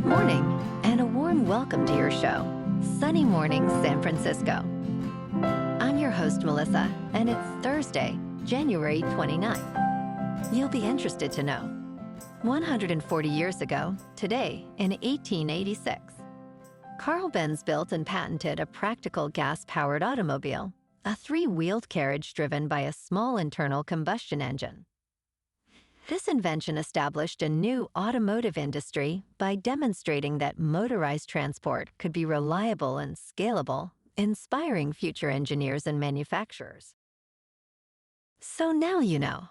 Good morning, and a warm welcome to your show, Sunny Mornings San Francisco. I'm your host, Melissa, and it's Thursday, January 29th. You'll be interested to know. 140 years ago, today, in 1886, Carl Benz built and patented a practical gas-powered automobile, a three-wheeled carriage driven by a small internal combustion engine. This invention established a new automotive industry by demonstrating that motorized transport could be reliable and scalable, inspiring future engineers and manufacturers. So now you know.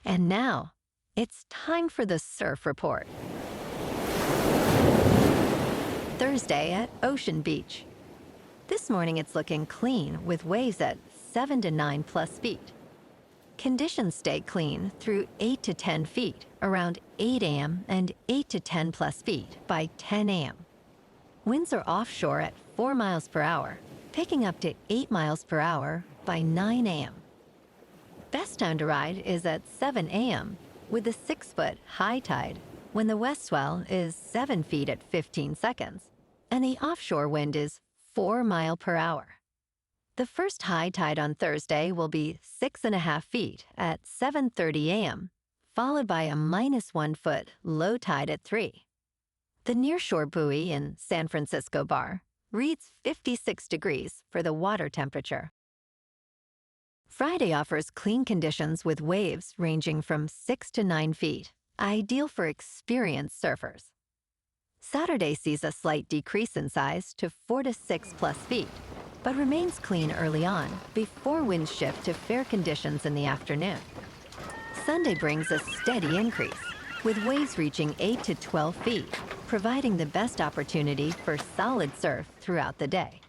And now, it's time for the Surf Report. Thursday at Ocean Beach. This morning it's looking clean with waves at 7 to 9 plus feet. Conditions stay clean through 8 to 10 feet around 8 a.m. and 8 to 10 plus feet by 10 a.m. Winds are offshore at 4 miles per hour, picking up to 8 miles per hour by 9 a.m. Best time to ride is at 7 a.m. with a 6-foot high tide when the west swell is 7 feet at 15 seconds and the offshore wind is 4 miles per hour. The first high tide on Thursday will be 6.5 feet at 7:30 a.m., followed by a -1 foot low tide at 3. The nearshore buoy in San Francisco Bar reads 56 degrees for the water temperature. Friday offers clean conditions with waves ranging from 6 to 9 feet, ideal for experienced surfers. Saturday sees a slight decrease in size to 4 to 6 plus feet, but remains clean early on before winds shift to fair conditions in the afternoon. Sunday brings a steady increase, with waves reaching 8 to 12 feet, providing the best opportunity for solid surf throughout the day.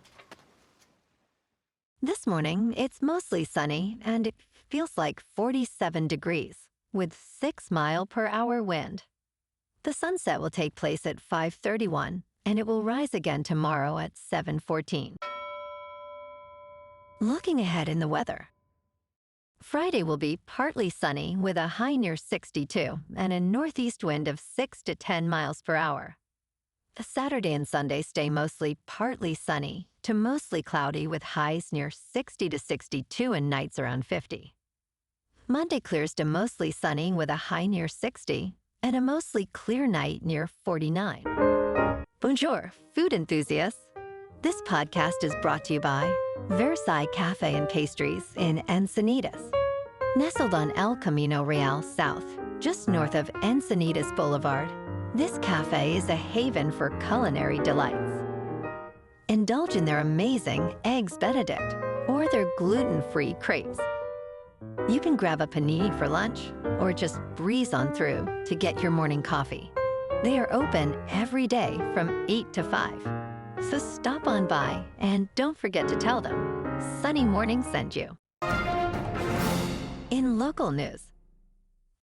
This morning, it's mostly sunny and it feels like 47 degrees, with 6 mile per hour wind. The sunset will take place at 5:31, and it will rise again tomorrow at 7:14. Looking ahead in the weather. Friday will be partly sunny with a high near 62 and a northeast wind of 6 to 10 miles per hour. Saturday and Sunday stay mostly partly sunny to mostly cloudy with highs near 60 to 62 and nights around 50. Monday clears to mostly sunny with a high near 60 and a mostly clear night near 49. Bonjour, food enthusiasts. This podcast is brought to you by Versailles Cafe and Pastries in Encinitas. Nestled on El Camino Real South, just north of Encinitas Boulevard, this cafe is a haven for culinary delights. Indulge in their amazing Eggs Benedict or their gluten-free crepes. You can grab a panini for lunch or just breeze on through to get your morning coffee. They are open every day from 8 to 5. So stop on by and don't forget to tell them Sunny Morning sent you. In local news,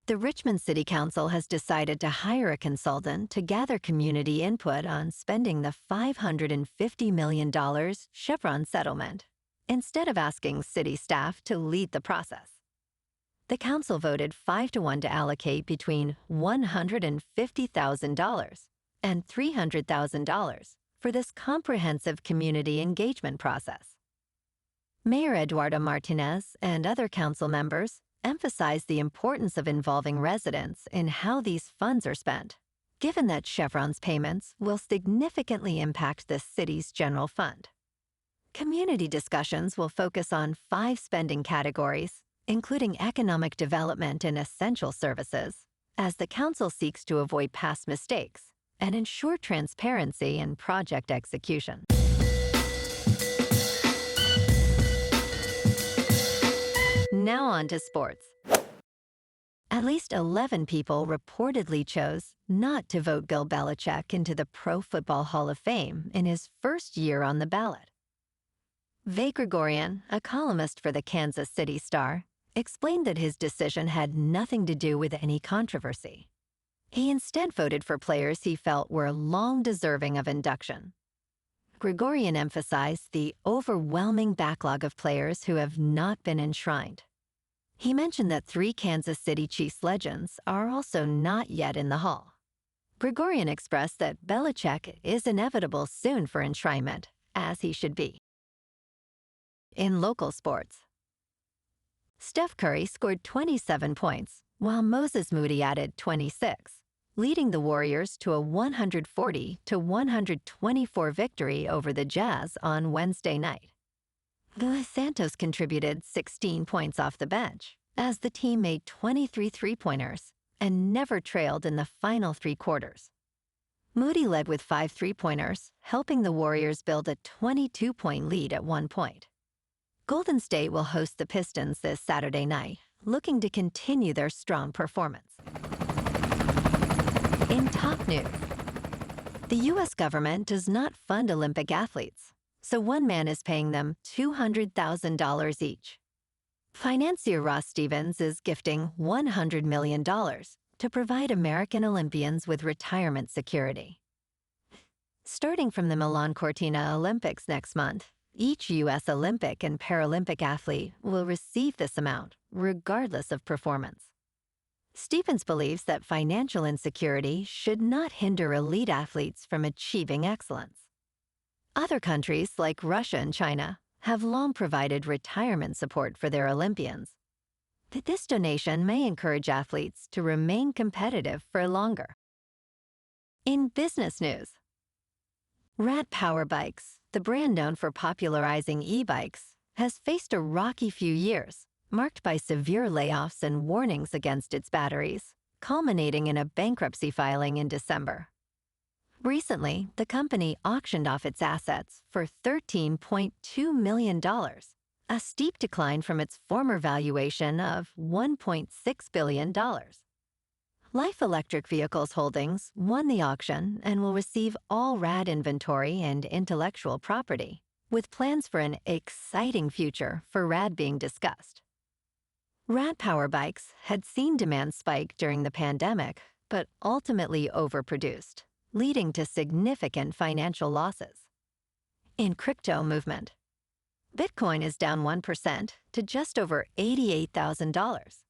the Richmond City Council has decided to hire a consultant to gather community input on spending the $550 million Chevron settlement, instead of asking city staff to lead the process. The council voted 5-1 to allocate between $150,000 and $300,000 for this comprehensive community engagement process. Mayor Eduardo Martinez and other council members emphasized the importance of involving residents in how these funds are spent, given that Chevron's payments will significantly impact the city's general fund. Community discussions will focus on 5 spending categories, including economic development and essential services, as the council seeks to avoid past mistakes and ensure transparency in project execution. Now on to sports. At least 11 people reportedly chose not to vote Bill Belichick into the Pro Football Hall of Fame in his first year on the ballot. Vay Gregorian, a columnist for the Kansas City Star, explained that his decision had nothing to do with any controversy. He instead voted for players he felt were long deserving of induction. Gregorian emphasized the overwhelming backlog of players who have not been enshrined. He mentioned that 3 Kansas City Chiefs legends are also not yet in the hall. Gregorian expressed that Belichick is inevitable soon for enshrinement, as he should be. In local sports, Steph Curry scored 27 points, while Moses Moody added 26, leading the Warriors to a 140-124 victory over the Jazz on Wednesday night. Dos Santos contributed 16 points off the bench, as the team made 23 three-pointers and never trailed in the final three quarters. Moody led with 5 three-pointers, helping the Warriors build a 22-point lead at one point. Golden State will host the Pistons this Saturday night, looking to continue their strong performance. In top news, the U.S. government does not fund Olympic athletes, so one man is paying them $200,000 each. Financier Ross Stevens is gifting $100 million to provide American Olympians with retirement security. Starting from the Milan Cortina Olympics next month, each U.S. Olympic and Paralympic athlete will receive this amount, regardless of performance. Stevens believes that financial insecurity should not hinder elite athletes from achieving excellence. Other countries, like Russia and China, have long provided retirement support for their Olympians. This donation may encourage athletes to remain competitive for longer. In business news, Rad Power Bikes, the brand known for popularizing e-bikes, has faced a rocky few years, marked by severe layoffs and warnings against its batteries, culminating in a bankruptcy filing in December. Recently, the company auctioned off its assets for $13.2 million, a steep decline from its former valuation of $1.6 billion. Life Electric Vehicles Holdings won the auction and will receive all Rad inventory and intellectual property, with plans for an exciting future for Rad being discussed. Rad Power Bikes had seen demand spike during the pandemic, but ultimately overproduced, leading to significant financial losses. In crypto movement, Bitcoin is down 1% to just over $88,000.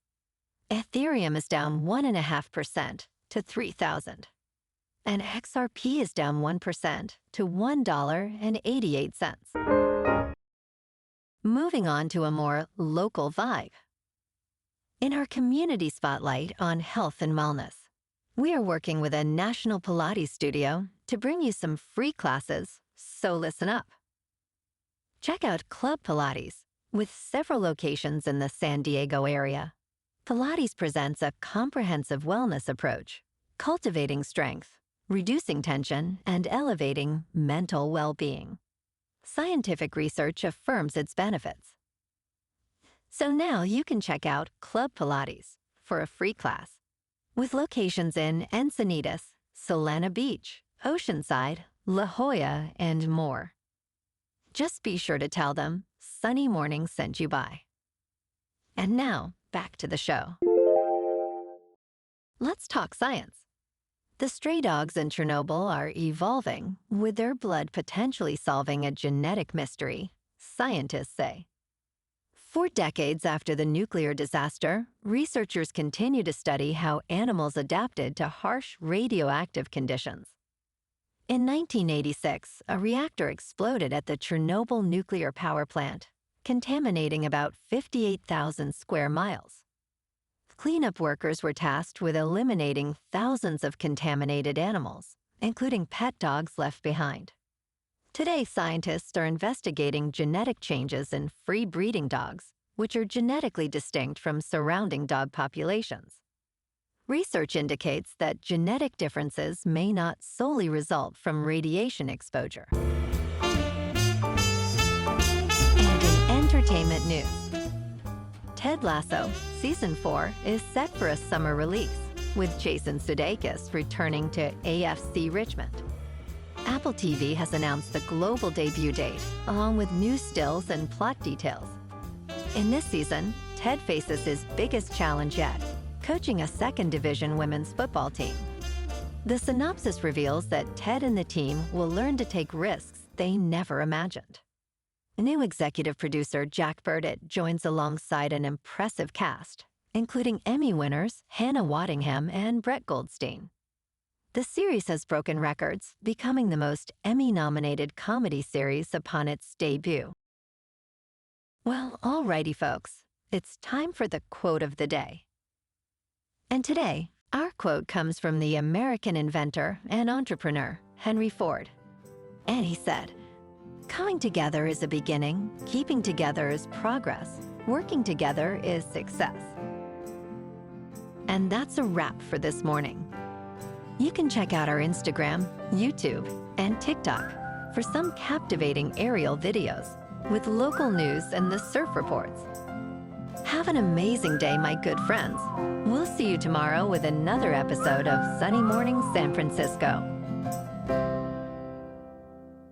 Ethereum is down 1.5% to $3,000. And XRP is down 1% to $1.88. Moving on to a more local vibe. In our community spotlight on health and wellness, we are working with a national Pilates studio to bring you some free classes, so listen up. Check out Club Pilates, with several locations in the San Diego area. Pilates presents a comprehensive wellness approach, cultivating strength, reducing tension, and elevating mental well-being. Scientific research affirms its benefits. So now you can check out Club Pilates for a free class, with locations in Encinitas, Solana Beach, Oceanside, La Jolla, and more. Just be sure to tell them Sunny Morning sent you by. And now, back to the show. Let's talk science. The stray dogs in Chernobyl are evolving, with their blood potentially solving a genetic mystery, scientists say. 4 decades after the nuclear disaster, researchers continue to study how animals adapted to harsh radioactive conditions. In 1986, a reactor exploded at the Chernobyl nuclear power plant, contaminating about 58,000 square miles. Cleanup workers were tasked with eliminating thousands of contaminated animals, including pet dogs left behind. Today, scientists are investigating genetic changes in free breeding dogs, which are genetically distinct from surrounding dog populations. Research indicates that genetic differences may not solely result from radiation exposure. And in entertainment news, Ted Lasso Season 4 is set for a summer release, with Jason Sudeikis returning to AFC Richmond. Apple TV has announced the global debut date, along with new stills and plot details. In this season, Ted faces his biggest challenge yet, coaching a second division women's football team. The synopsis reveals that Ted and the team will learn to take risks they never imagined. New executive producer Jack Burdett joins alongside an impressive cast, including Emmy winners Hannah Waddingham and Brett Goldstein. The series has broken records, becoming the most Emmy-nominated comedy series upon its debut. Well, alrighty, folks. It's time for the quote of the day. And today, our quote comes from the American inventor and entrepreneur, Henry Ford. And he said, "Coming together is a beginning, keeping together is progress, working together is success." And that's a wrap for this morning. You can check out our Instagram, YouTube, and TikTok for some captivating aerial videos with local news and the surf reports. Have an amazing day, my good friends. We'll see you tomorrow with another episode of Sunny Morning San Francisco.